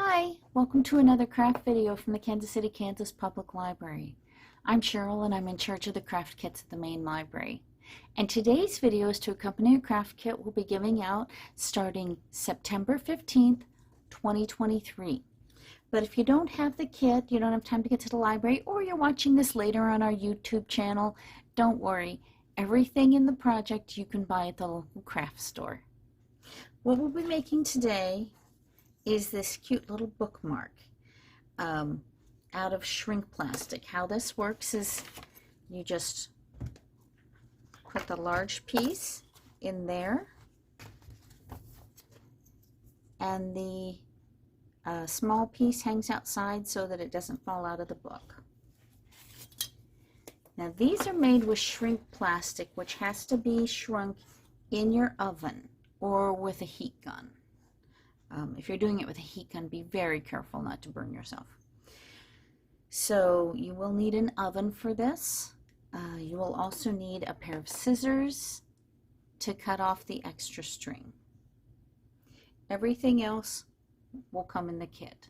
Hi, welcome to another craft video from the Kansas City, Kansas Public Library. I'm Cheryl and I'm in charge of the craft kits at the main library. And today's video is to accompany a craft kit we'll be giving out starting September 15th, 2023. But if you don't have the kit, you don't have time to get to the library, or you're watching this later on our YouTube channel, don't worry. Everything in the project you can buy at the local craft store. What we'll be making today is this cute little bookmark out of shrink plastic. How this works is you just put the large piece in there and the small piece hangs outside so that it doesn't fall out of the book. Now these are made with shrink plastic, which has to be shrunk in your oven or with a heat gun. If you're doing it with a heat gun, be very careful not to burn yourself. So you will need an oven for this. You will also need a pair of scissors to cut off the extra string. Everything else will come in the kit.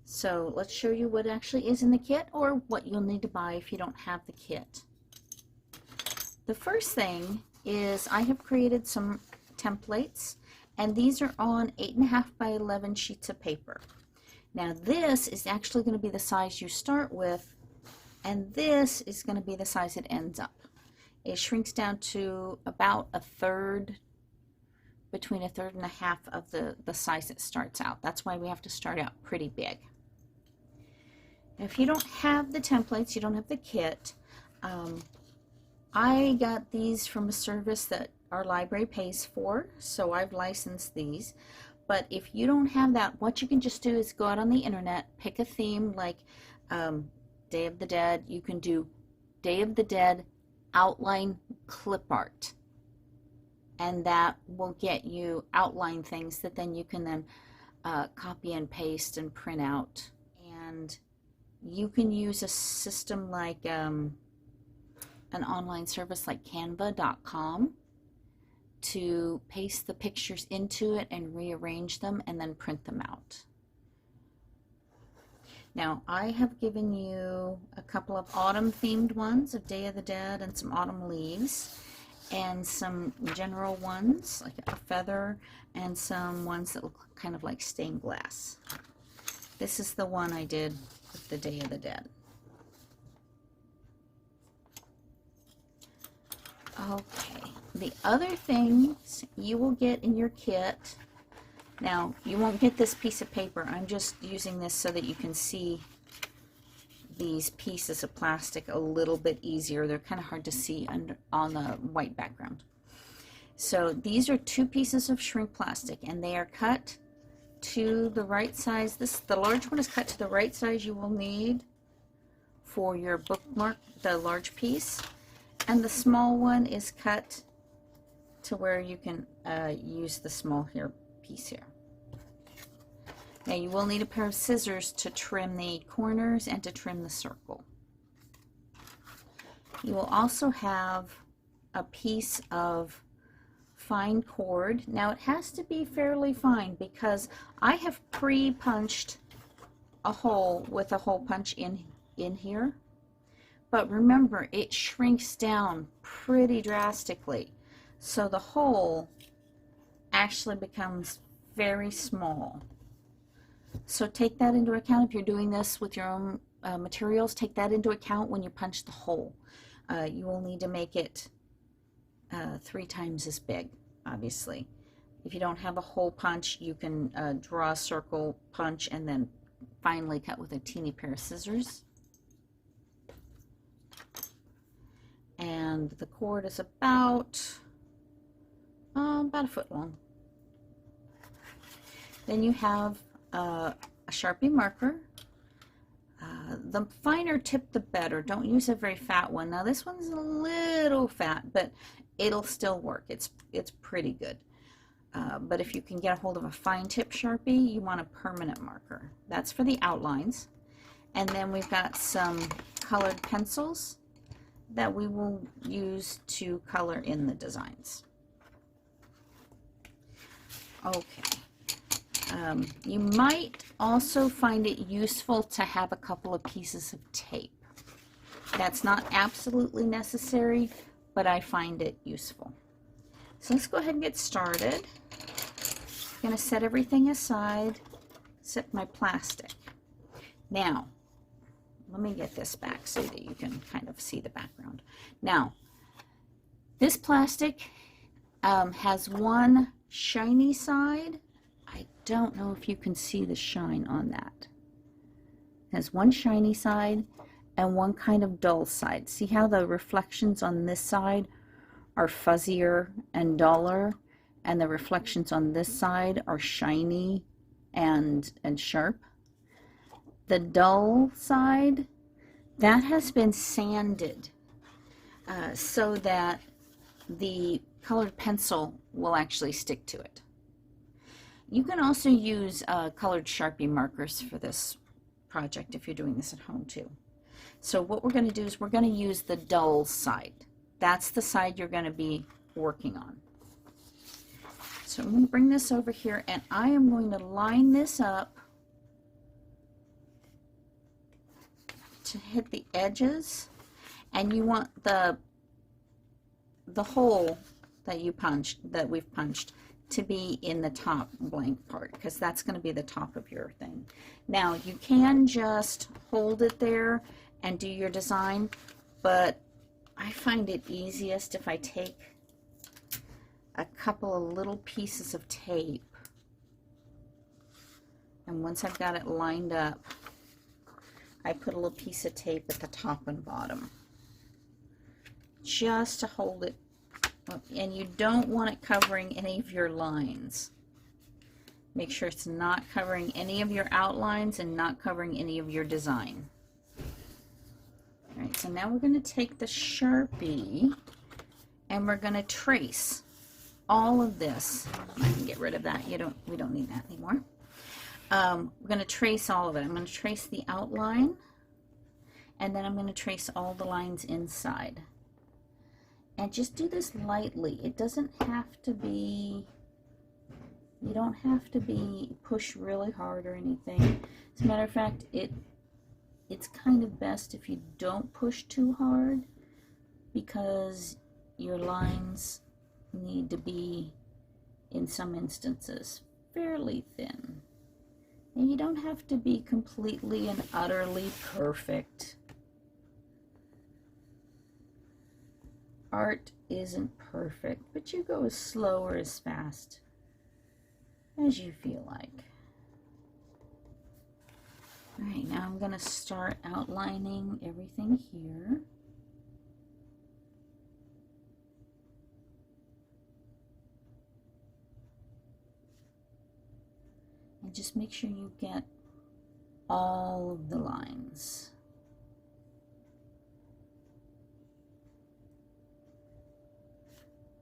So let's show you what actually is in the kit, or what you'll need to buy if you don't have the kit. The first thing is I have created some templates, and these are on 8.5 by 11 sheets of paper. Now this is actually going to be the size you start with, and this is going to be the size it ends up. It shrinks down to about a third, between a third and a half of the size it starts out. That's why we have to start out pretty big. Now, if you don't have the templates, you don't have the kit, I got these from a service that our library pays for, so I've licensed these. But if you don't have that, what you can just do is go out on the internet, pick a theme like Day of the Dead. You can do Day of the Dead outline clip art, and that will get you outline things that then you can then copy and paste and print out. And you can use a system like an online service like canva.com to paste the pictures into it and rearrange them and then print them out. Now I have given you a couple of autumn themed ones of Day of the Dead and some autumn leaves, and some general ones like a feather, and some ones that look kind of like stained glass. This is the one I did with the Day of the Dead. Okay, the other things you will get in your kit, now you won't get this piece of paper. I'm just using this so that you can see these pieces of plastic a little bit easier. They're kind of hard to see on the white background. So these are 2 pieces of shrink plastic, and they are cut to the right size. The large one is cut to the right size you will need for your bookmark, the large piece. And the small one is cut to where you can use the small piece here. Now you will need a pair of scissors to trim the corners and to trim the circle. You will also have a piece of fine cord. Now it has to be fairly fine because I have pre-punched a hole with a hole punch in here. But remember, it shrinks down pretty drastically, so the hole actually becomes very small. So take that into account. If you're doing this with your own materials, take that into account when you punch the hole. You will need to make it 3 times as big, obviously. If you don't have a hole punch, you can draw a circle punch and then finally cut with a teeny pair of scissors. And the cord is about a foot long. Then you have a Sharpie marker. The finer tip the better. Don't use a very fat one. Now this one's a little fat, but it'll still work. It's pretty good. But if you can get a hold of a fine tip Sharpie, you want a permanent marker. That's for the outlines. And then we've got some colored pencils that we will use to color in the designs. Okay, You might also find it useful to have a couple of pieces of tape. That's not absolutely necessary, but I find it useful. So let's go ahead and get started. I'm going to set everything aside, set my plastic. Now, let me get this back so that you can kind of see the background. Now, this plastic has one shiny side. I don't know if you can see the shine on that. It has one shiny side and one kind of dull side. See how the reflections on this side are fuzzier and duller, and the reflections on this side are shiny and sharp? The dull side, that has been sanded so that the colored pencil will actually stick to it. You can also use colored Sharpie markers for this project if you're doing this at home too. So what we're going to do is we're going to use the dull side. That's the side you're going to be working on. So I'm going to bring this over here, and I am going to line this up to hit the edges, and you want the hole that we've punched to be in the top blank part, because that's going to be the top of your thing. Now you can just hold it there and do your design, but I find it easiest if I take a couple of little pieces of tape, and once I've got it lined up, I put a little piece of tape at the top and bottom just to hold it up. And you don't want it covering any of your lines. Make sure it's not covering any of your outlines and not covering any of your design. Alright, so now we're going to take the Sharpie and we're going to trace all of this. I can get rid of that. We don't need that anymore. We're going to trace all of it. I'm going to trace the outline, and then I'm going to trace all the lines inside. And just do this lightly. It doesn't have to be, you don't have to be pushed really hard or anything. As a matter of fact, it's kind of best if you don't push too hard, because your lines need to be, in some instances, fairly thin. And you don't have to be completely and utterly perfect. Art isn't perfect, but you go as slow or as fast as you feel like. Alright, now I'm going to start outlining everything here. And just make sure you get all of the lines.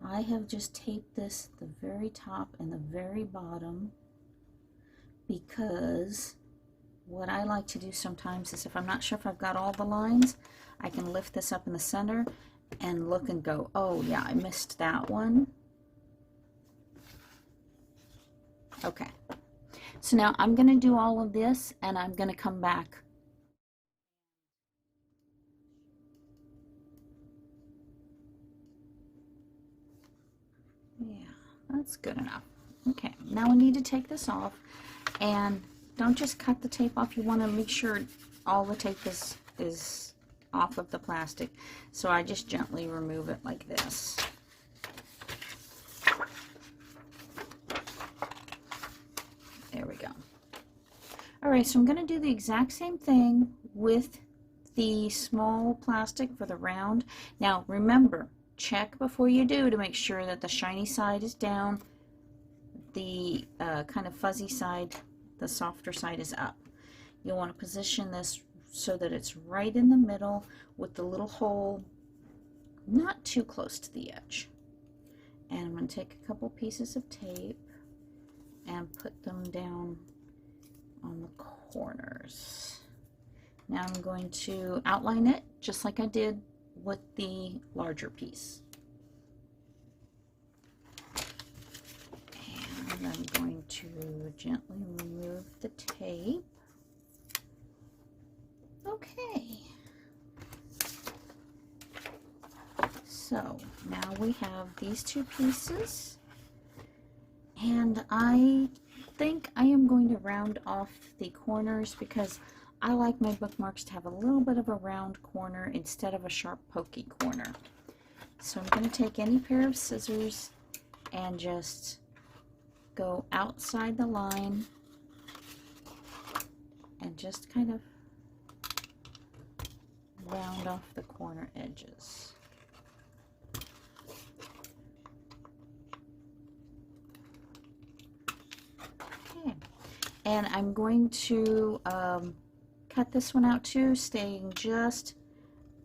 I have just taped this at the very top and the very bottom, because what I like to do sometimes is, if I'm not sure if I've got all the lines, I can lift this up in the center and look and go, oh yeah, I missed that one. Okay. So now I'm going to do all of this, and I'm going to come back. Yeah, that's good enough. Okay, now we need to take this off, and don't just cut the tape off. You want to make sure all the tape is off of the plastic. So I just gently remove it like this. There we go. Alright, so I'm going to do the exact same thing with the small plastic for the round. Now remember, check before you do to make sure that the shiny side is down, the kind of fuzzy side, the softer side, is up. You'll want to position this so that it's right in the middle with the little hole not too close to the edge. And I'm going to take a couple pieces of tape and put them down on the corners. Now I'm going to outline it just like I did with the larger piece. And I'm going to gently remove the tape. Okay. So now we have these two pieces, and I think I am going to round off the corners because I like my bookmarks to have a little bit of a round corner instead of a sharp pokey corner. So I'm going to take any pair of scissors and just go outside the line and just kind of round off the corner edges. Okay, and I'm going to cut this one out too, staying just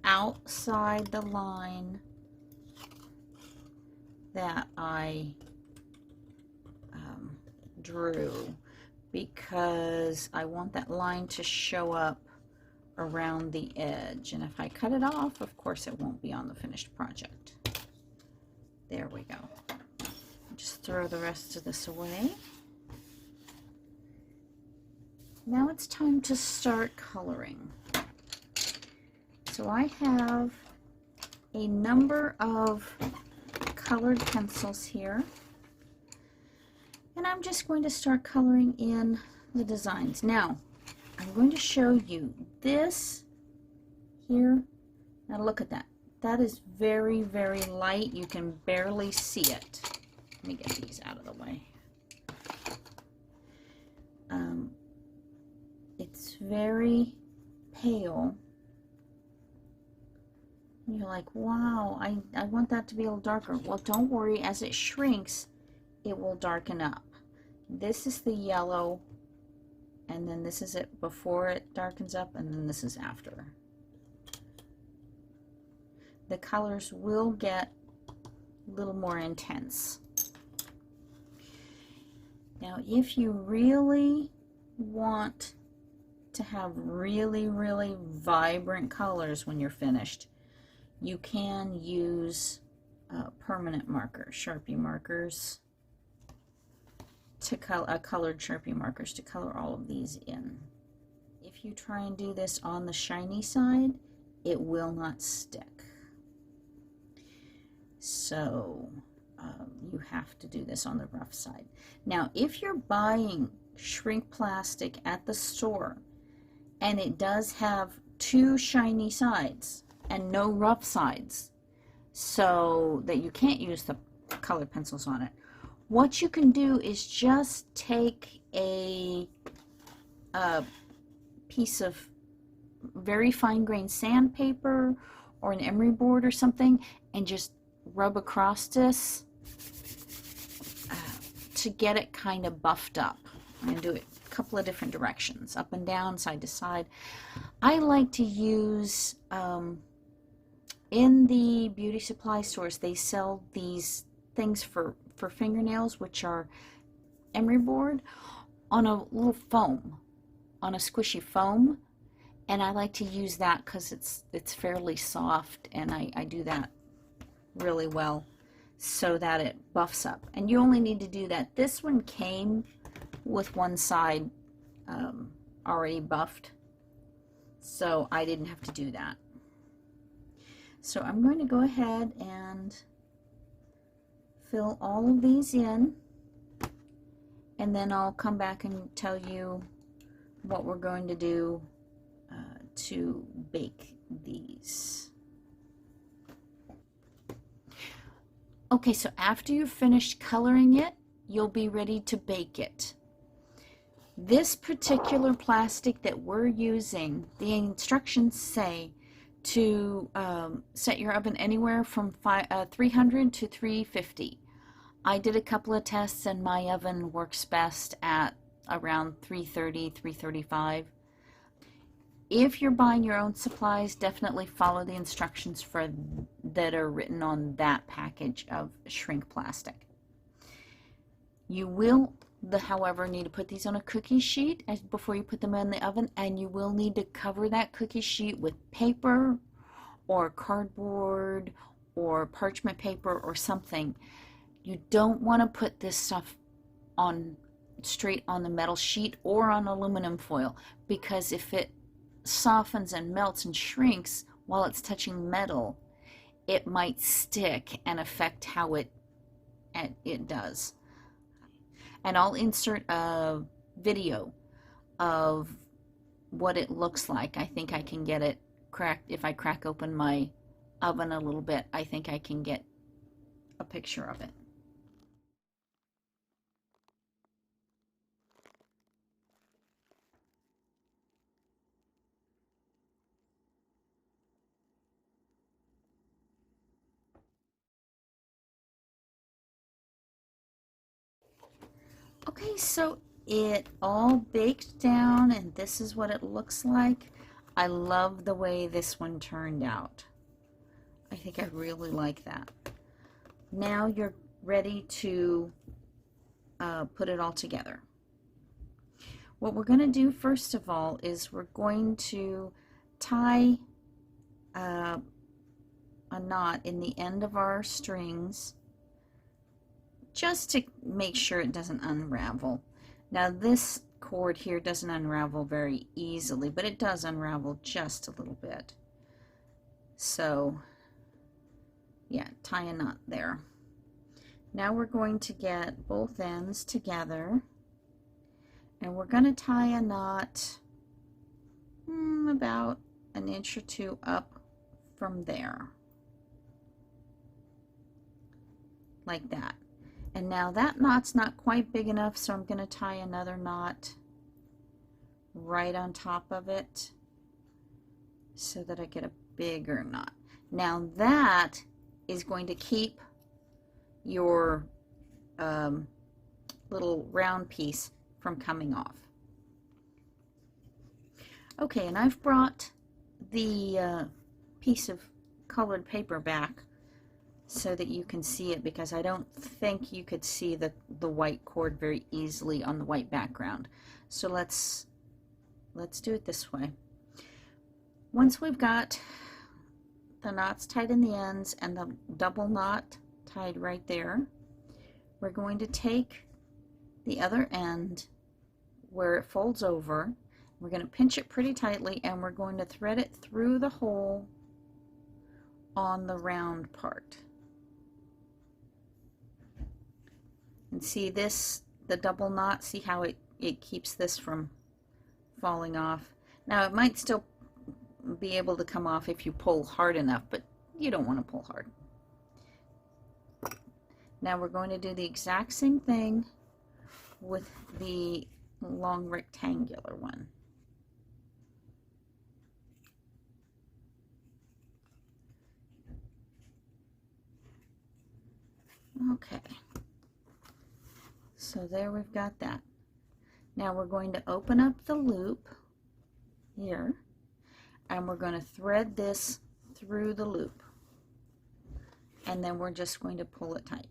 outside the line that I drew, because I want that line to show up around the edge, and if I cut it off, of course it won't be on the finished project. There we go. Just throw the rest of this away. Now it's time to start coloring. So I have a number of colored pencils here, and I'm just going to start coloring in the designs. Now I'm going to show you this here. Now look at that. That is very, very light. You can barely see it. Let me get these out of the way. It's very pale. And you're like, wow, I want that to be a little darker. Well, don't worry, as it shrinks, it will darken up. This is the yellow, and then this is it before it darkens up, and then this is after. The colors will get a little more intense. Now, if you really want to have really, really vibrant colors when you're finished, you can use permanent markers, Sharpie markers, to colored Sharpie markers to color all of these in. If you try and do this on the shiny side, it will not stick. So you have to do this on the rough side. Now, if you're buying shrink plastic at the store and it does have two shiny sides and no rough sides, so that you can't use the colored pencils on it, what you can do is just take a piece of very fine grained sandpaper or an emery board or something and just rub across this to get it kind of buffed up. I'm going to do it a couple of different directions, up and down, side to side. I like to use, in the beauty supply stores, they sell these things for fingernails, which are emery board on a little foam, on a squishy foam, and I like to use that because it's fairly soft, and I do that really well so that it buffs up. And you only need to do that. This one came with one side already buffed, so I didn't have to do that. So I'm going to go ahead and fill all of these in, and then I'll come back and tell you what we're going to do to bake these. Okay, so after you've finished coloring it, you'll be ready to bake it. This particular plastic that we're using, the instructions say to set your oven anywhere from 300 to 350. I did a couple of tests and my oven works best at around 330, 335. If you're buying your own supplies, definitely follow the instructions that are written on that package of shrink plastic. You will, however, need to put these on a cookie sheet before you put them in the oven, and you will need to cover that cookie sheet with paper or cardboard or parchment paper or something. You don't want to put this stuff on straight on the metal sheet or on aluminum foil, because if it softens and melts and shrinks while it's touching metal, it might stick and affect how it does. And I'll insert a video of what it looks like. I think I can get it cracked. If I crack open my oven a little bit, I think I can get a picture of it. Okay, so it all baked down and this is what it looks like. I love the way this one turned out. I think I really like that. Now you're ready to put it all together. What we're going to do first of all is we're going to tie a knot in the end of our strings just to make sure it doesn't unravel. Now this cord here doesn't unravel very easily, but it does unravel just a little bit. So yeah, tie a knot there. Now we're going to get both ends together and we're going to tie a knot about an inch or two up from there, like that. And now that knot's not quite big enough, so I'm going to tie another knot right on top of it so that I get a bigger knot. Now that is going to keep your little round piece from coming off. Okay, and I've brought the piece of colored paper back so that you can see it, because I don't think you could see the white cord very easily on the white background. So let's do it this way. Once we've got the knots tied in the ends and the double knot tied right there, we're going to take the other end where it folds over. We're going to pinch it pretty tightly and we're going to thread it through the hole on the round part. And see this, the double knot, see how it keeps this from falling off. Now it might still be able to come off if you pull hard enough, but you don't want to pull hard. Now we're going to do the exact same thing with the long rectangular one. Okay. So there we've got that. Now we're going to open up the loop here and we're going to thread this through the loop, and then we're just going to pull it tight.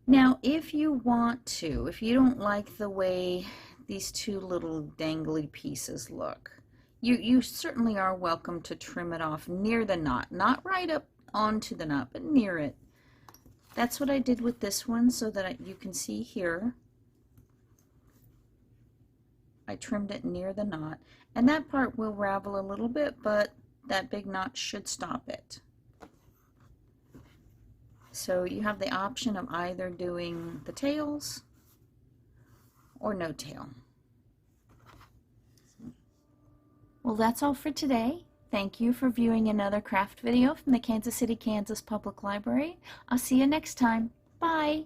Now if you want to, if you don't like the way these two little dangly pieces look, you certainly are welcome to trim it off near the knot, not right up onto the knot, but near it. That's what I did with this one, so that you can see here I trimmed it near the knot, and that part will ravel a little bit, but that big knot should stop it. So you have the option of either doing the tails or no tail. Well, that's all for today. Thank you for viewing another craft video from the Kansas City, Kansas Public Library. I'll see you next time. Bye!